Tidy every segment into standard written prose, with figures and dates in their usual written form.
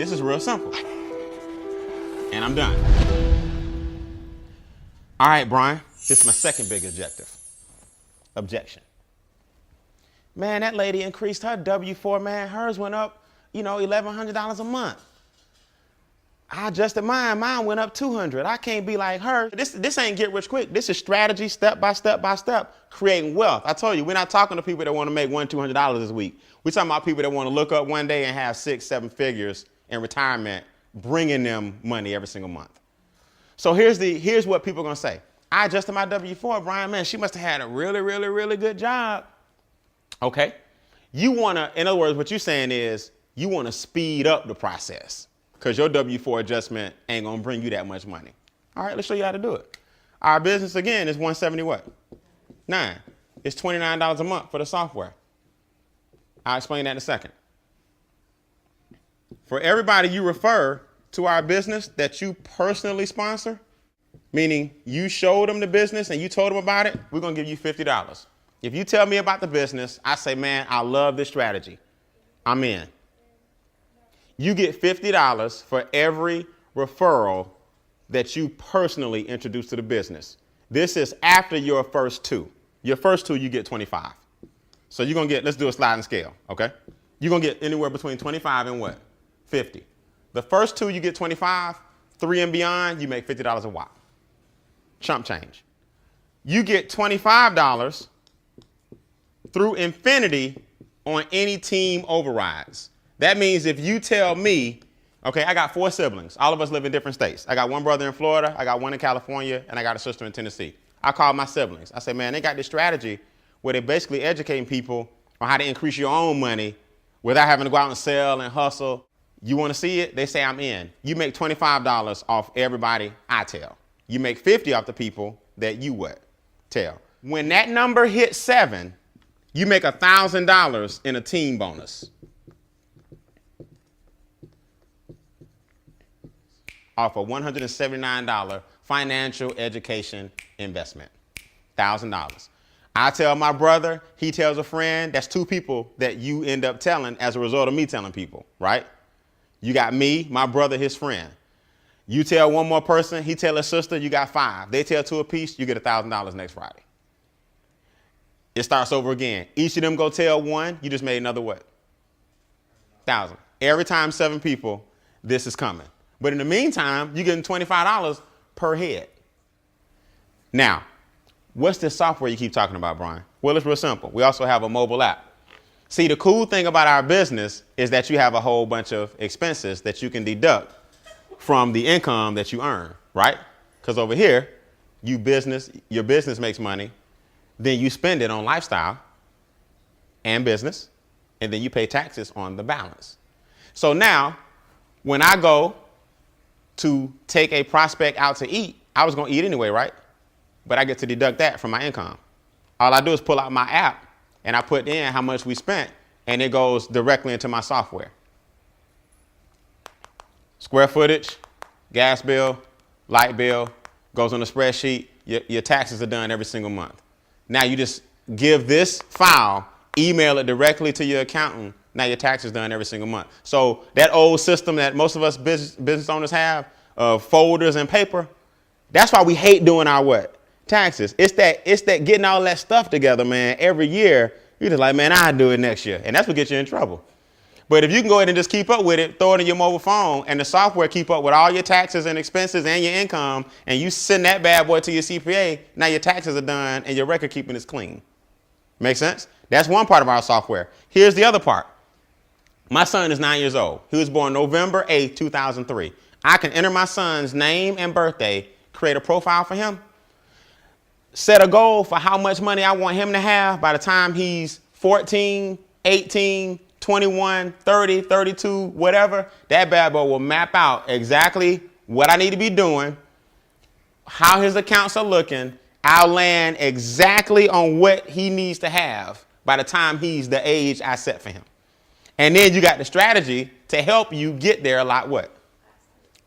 This is real simple. And I'm done. All right, Brian, this is my second big objection. Man, that lady increased her W-4, man. Hers went up, $1,100 a month. I adjusted mine. Mine went up $200. I can't be like her. This ain't get rich quick. This is strategy, step by step by step, creating wealth. I told you, we're not talking to people that want to make $200 this week. We're talking about people that want to look up one day and have 6, 7 figures in retirement, bringing them money every single month. So here's what people are going to say. I adjusted my W-4, Brian. Man, she must have had a really, really, really good job. Okay. In other words, what you're saying is you want to speed up the process because your W-4 adjustment ain't going to bring you that much money. All right, let's show you how to do it. Our business, again, is 170 what? 9. It's $29 a month for the software. I'll explain that in a second. For everybody you refer to our business that you personally sponsor, meaning you showed them the business and you told them about it, we're going to give you $50. If you tell me about the business, I say, man, I love this strategy. I'm in. You get $50 for every referral that you personally introduce to the business. This is after your first 2. Your first 2, you get 25. So you're going to get, let's do a sliding scale, okay? You're going to get anywhere between 25 and what? 50. The first 2, you get 25. 3 and beyond, you make $50 a whop. Chump change. You get $25 through infinity on any team overrides. That means if you tell me, okay, I got 4 siblings. All of us live in different states. I got one brother in Florida, I got one in California, and I got a sister in Tennessee. I call my siblings. I say, man, they got this strategy where they're basically educating people on how to increase your own money without having to go out and sell and hustle. You want to see it? They say I'm in. You make $25 off everybody I tell. You make 50 off the people that you what? Tell. When that number hits 7, you make $1,000 in a team bonus. Off a $179 financial education investment. $1,000. I tell my brother, he tells a friend. That's 2 people that you end up telling as a result of me telling people, right? You got me, my brother, his friend. You tell one more person, he tell his sister, you got 5. They tell 2 apiece, you get $1,000 next Friday. It starts over again. Each of them go tell 1, you just made another what? 1,000. Every time 7 people, this is coming. But in the meantime, you're getting $25 per head. Now, what's this software you keep talking about, Brian? Well, it's real simple. We also have a mobile app. See, the cool thing about our business is that you have a whole bunch of expenses that you can deduct from the income that you earn, right? Because over here, your business makes money, then you spend it on lifestyle and business, and then you pay taxes on the balance. So now, when I go to take a prospect out to eat, I was going to eat anyway, right? But I get to deduct that from my income. All I do is pull out my app and I put in how much we spent, and it goes directly into my software. Square footage, gas bill, light bill, goes on a spreadsheet. Your taxes are done every single month. Now you just give this file, email it directly to your accountant. Now your taxes done every single month. So that old system that most of us business owners have of folders and paper, that's why we hate doing our what? Taxes. It's that getting all that stuff together, man, every year. You're just like, man, I'll do it next year. And that's what gets you in trouble. But if you can go ahead and just keep up with it, throw it in your mobile phone, and the software keep up with all your taxes and expenses and your income, and you send that bad boy to your CPA, now your taxes are done and your record keeping is clean. Make sense? That's one part of our software. Here's the other part. My son is 9 years old. He was born November 8th, 2003. I can enter my son's name and birthday, create a profile for him, set a goal for how much money I want him to have by the time he's 14, 18, 21, 30, 32, whatever. That bad boy will map out exactly what I need to be doing, how his accounts are looking. I'll land exactly on what he needs to have by the time he's the age I set for him. And then you got the strategy to help you get there a lot what?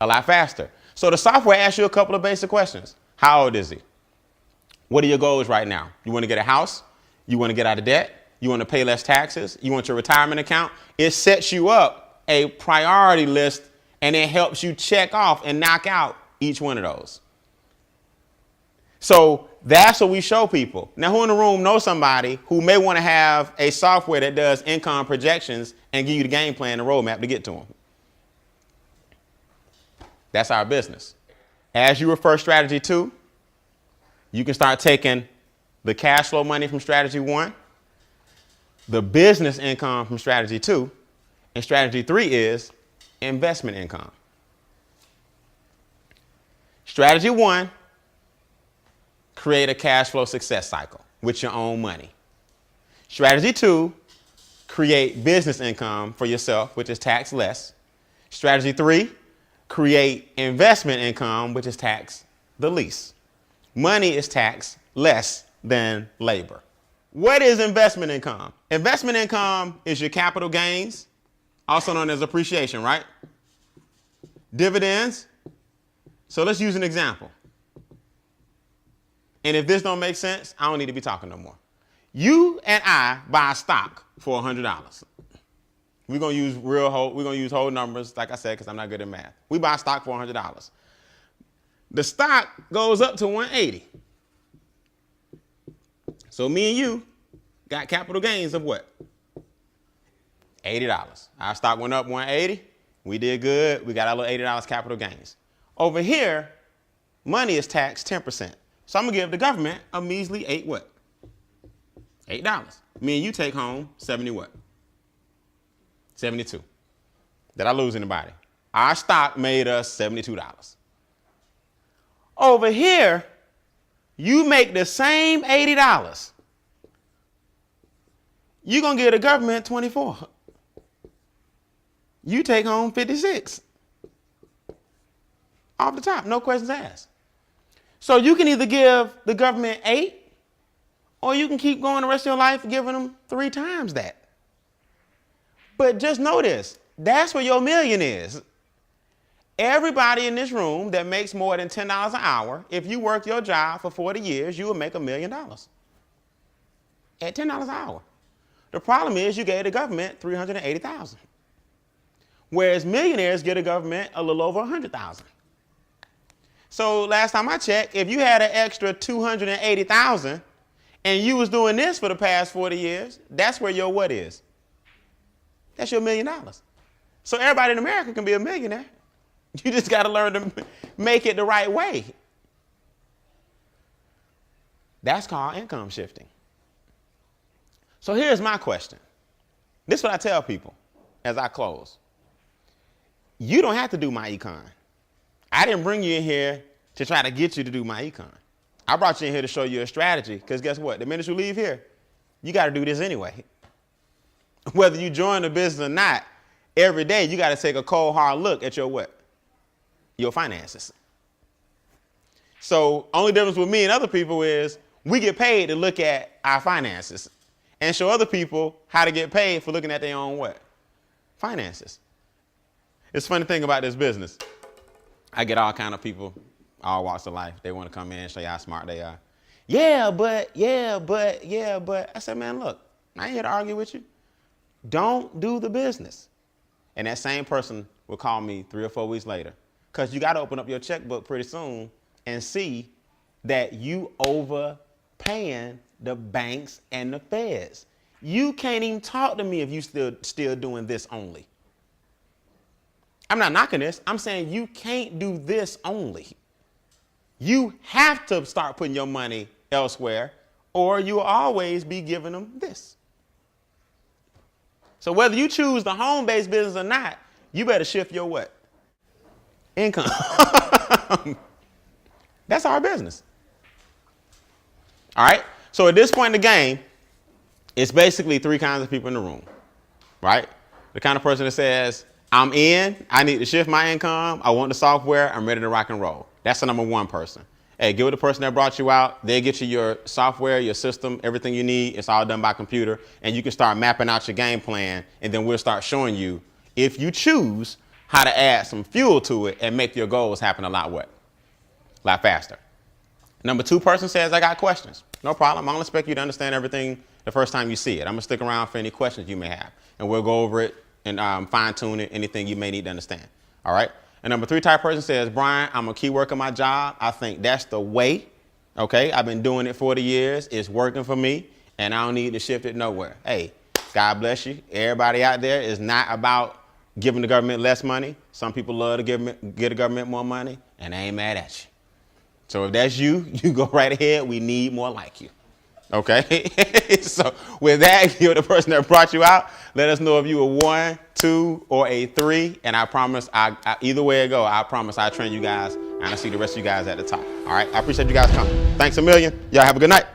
A lot faster. So the software asks you a couple of basic questions. How old is he? What are your goals right now? You want to get a house? You want to get out of debt? You want to pay less taxes? You want your retirement account? It sets you up a priority list, and it helps you check off and knock out each one of those. So that's what we show people. Now, who in the room knows somebody who may want to have a software that does income projections and give you the game plan and roadmap to get to them? That's our business. As you refer strategy 2, you can start taking the cash flow money from strategy 1, the business income from strategy 2, and strategy 3 is investment income. Strategy 1, create a cash flow success cycle with your own money. Strategy 2, create business income for yourself, which is tax less. Strategy 3, create investment income, which is tax the least. Money is taxed less than labor. What is investment income? Investment income is your capital gains, also known as appreciation, right? Dividends. So let's use an example. And if this don't make sense, I don't need to be talking no more. You and I buy stock for $100. We're gonna use whole numbers, like I said, because I'm not good at math. We buy stock for $100. The stock goes up to 180. So me and you got capital gains of what? $80. Our stock went up 180. We did good. We got our little $80 capital gains. Over here, money is taxed 10%. So I'm gonna give the government a measly $8. Me and you take home 70 what? 72. Did I lose anybody? Our stock made us $72. Over here, you make the same $80. You're going to give the government 24. You take home 56. Off the top, no questions asked. So you can either give the government 8, or you can keep going the rest of your life giving them 3 times that. But just know this, that's where your million is. Everybody in this room that makes more than $10 an hour, if you work your job for 40 years, you will make $1 million at $10 an hour. The problem is you gave the government $380,000, whereas millionaires get the government a little over $100,000. So last time I checked, if you had an extra $280,000 and you was doing this for the past 40 years, that's where your what is? That's your $1 million. So everybody in America can be a millionaire. You just got to learn to make it the right way. That's called income shifting. So here's my question. This is what I tell people as I close. You don't have to do my econ. I didn't bring you in here to try to get you to do my econ. I brought you in here to show you a strategy, because guess what? The minute you leave here, you got to do this anyway. Whether you join the business or not, every day you got to take a cold, hard look at your what? Your finances. So only difference with me and other people is we get paid to look at our finances and show other people how to get paid for looking at their own what? Finances. It's a funny thing about this business. I get all kind of people, all walks of life. They want to come in and show you how smart they are. Yeah, but. I said, man, look, I ain't here to argue with you. Don't do the business. And that same person will call me 3 or 4 weeks later, because you got to open up your checkbook pretty soon and see that you overpaying the banks and the feds. You can't even talk to me if you still doing this only. I'm not knocking this. I'm saying you can't do this only. You have to start putting your money elsewhere, or you'll always be giving them this. So whether you choose the home-based business or not, you better shift your what? Income. That's our business. All right? So at this point in the game, it's basically 3 kinds of people in the room, right? The kind of person that says, I'm in, I need to shift my income, I want the software, I'm ready to rock and roll. That's the number 1 person. Hey, give it the person that brought you out. They'll get you your software, your system, everything you need. It's all done by computer. And you can start mapping out your game plan. And then we'll start showing you, if you choose, how to add some fuel to it and make your goals happen a lot what? A lot faster. Number 2 person says, I got questions. No problem. I don't expect you to understand everything the first time you see it. I'm going to stick around for any questions you may have. And we'll go over it and fine tune it, anything you may need to understand. All right. And number 3 type person says, Brian, I'm a key worker my job. I think that's the way. Okay. I've been doing it 40 years. It's working for me and I don't need to shift it nowhere. Hey, God bless you. Everybody out there is not about giving the government less money. Some people love to give the government more money and they ain't mad at you. So if that's you, you go right ahead. We need more like you. Okay. So with that, you're the person that brought you out. Let us know if you a 1, 2, or a 3. And I promise, either way it go, I promise I'll train you guys and I'll see the rest of you guys at the top. All right. I appreciate you guys coming. Thanks a million. Y'all have a good night.